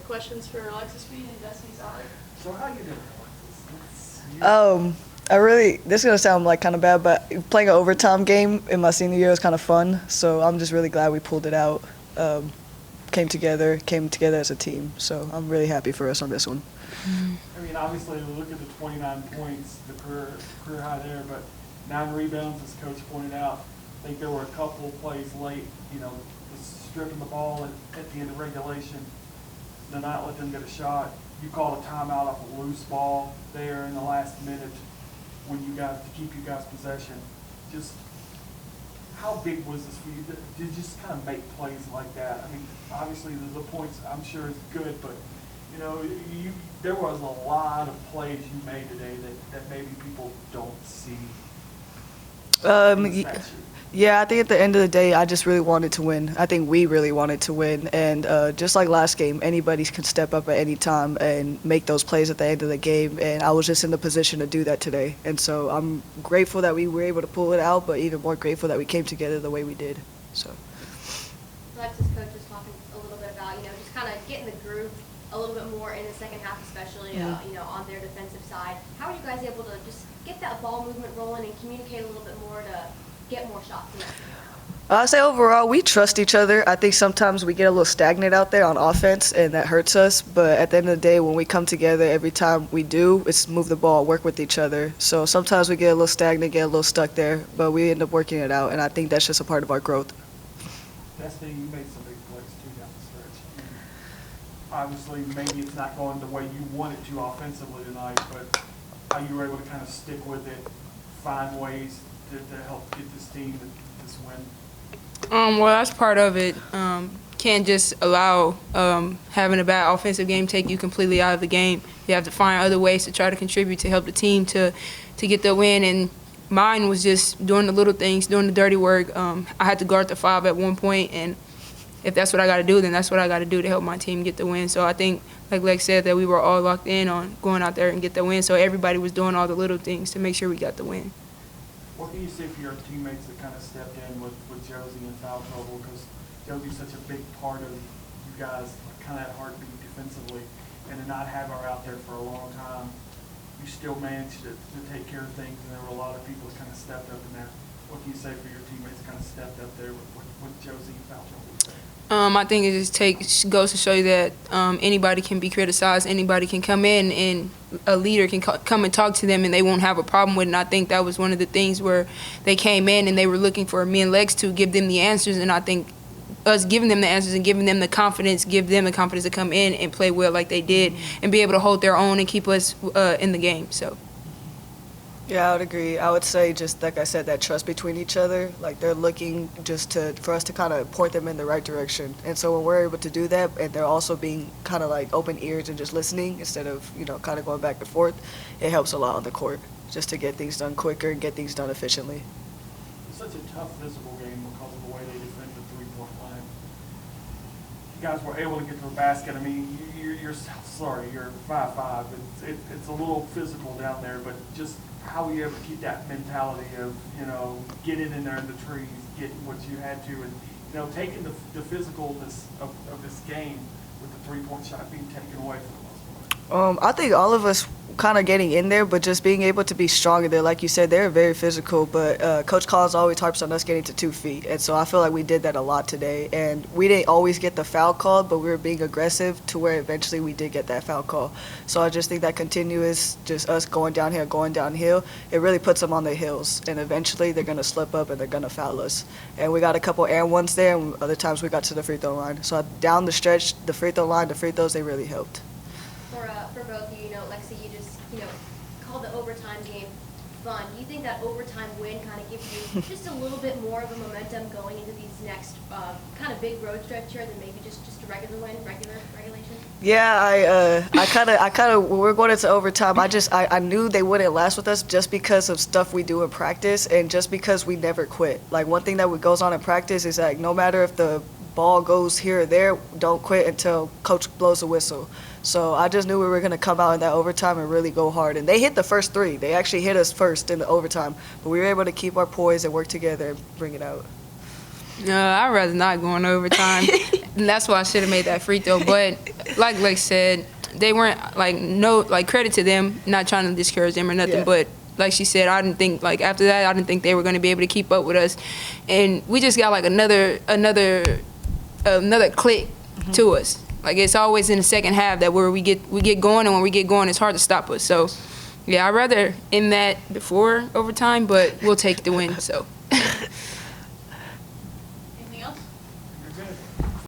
questions for Alexis, Mead, and Destiny Side. So how you doing, Alexis? This is going to sound like kind of bad, but playing an overtime game in my senior year was kind of fun. So I'm just really glad we pulled it out, came together as a team. So I'm really happy for us on this one. I mean, obviously, look at the 29 points, the career high there, but 9 rebounds, as Coach pointed out. I think there were a couple of plays late, stripping the ball at the end of regulation, to not let them get a shot. You called a timeout off a loose ball there in the last minute to keep you guys possession. Just how big was this for you to just kind of make plays like that? I mean, obviously the points I'm sure is good, but there was a lot of plays you made today that maybe people don't see. Yeah, I think at the end of the day, I just really wanted to win. I think we really wanted to win. And just like last game, anybody can step up at any time and make those plays at the end of the game. And I was just in the position to do that today. And so I'm grateful that we were able to pull it out, but even more grateful that we came together the way we did. So. Alexis, coach was talking a little bit about, just kind of getting the groove a little bit more in the second half, especially, on their defensive side. How are you guys able to just get that ball movement rolling and communicate a little bit more to get more shots? I say overall, we trust each other. I think sometimes we get a little stagnant out there on offense, and that hurts us. But at the end of the day, when we come together, every time we do, it's move the ball, work with each other. So sometimes we get a little stagnant, get a little stuck there, but we end up working it out, and I think that's just a part of our growth. Destiny, you made some big plays too down the stretch. Obviously, maybe it's not going the way you want it to offensively tonight, but how you were able to kind of stick with it, find ways to help get this team this win? Well, that's part of it. Can't just allow having a bad offensive game take you completely out of the game. You have to find other ways to try to contribute to help the team to get the win. And mine was just doing the little things, doing the dirty work. I had to guard the 5 at one point, and if that's what I got to do, then that's what I got to do to help my team get the win. So I think, like Lex said, that we were all locked in on going out there and get the win. So everybody was doing all the little things to make sure we got the win. What can you say for your teammates that kind of stepped in with Josie in foul trouble? Because Josie's such a big part of you guys, kind of that heartbeat defensively, and to not have her out there for a long time, you still managed to take care of things, and there were a lot of people that kind of stepped up in there. What can you say for your teammates that kind of stepped up there with Josie in foul trouble? I think it just goes to show you that anybody can be criticized, anybody can come in, and a leader can come and talk to them, and they won't have a problem with it. And I think that was one of the things where they came in and they were looking for me and Lex to give them the answers, and I think us giving them the answers and giving them the confidence, give them the confidence to come in and play well like they did and be able to hold their own and keep us in the game. So. Yeah, I would agree. I would say just like I said, that trust between each other. Like they're looking just for us to kind of point them in the right direction. And so when we're able to do that, and they're also being kind of like open ears and just listening instead of kind of going back and forth, it helps a lot on the court just to get things done quicker and get things done efficiently. It's such a tough physical game because of the way they defend the three-point line. You guys were able to get to the basket. I mean, you're 5'5". It's a little physical down there, but just how were you able to keep that mentality of, getting in there in the trees, getting what you had to, and, taking the physicalness of this game with the three-point shot being taken away for the most part? I think all of us kind of getting in there, but just being able to be stronger there. Like you said, they're very physical, but Coach Collins always harps on us getting to 2 feet. And so I feel like we did that a lot today. And we didn't always get the foul called, but we were being aggressive to where eventually we did get that foul call. So I just think that continuous, just us going downhill, it really puts them on their heels. And eventually they're going to slip up and they're going to foul us. And we got a couple and ones there, and other times we got to the free throw line. So down the stretch, the free throw line, the free throws, they really helped. For both of you, Lexi, you just, called the overtime game fun. Do you think that overtime win kind of gives you just a little bit more of a momentum going into these next kind of big road stretch here than maybe just a regular win, regulation? Yeah, I kind of when we're going into overtime, I knew they wouldn't last with us just because of stuff we do in practice and just because we never quit. Like one thing that goes on in practice is like no matter if the ball goes here or there, don't quit until coach blows the whistle. So I just knew we were going to come out in that overtime and really go hard. And they hit the first 3. They actually hit us first in the overtime. But we were able to keep our poise and work together and bring it out. I'd rather not go in overtime. And that's why I should have made that free throw. But like Lex said, they weren't credit to them, not trying to discourage them or nothing. Yeah. But like she said, I didn't think after that, I didn't think they were going to be able to keep up with us. And we just got another click to us. Like it's always in the second half that where we get going, and when we get going, it's hard to stop us. So yeah, I'd rather end that before overtime, but we'll take the win. So.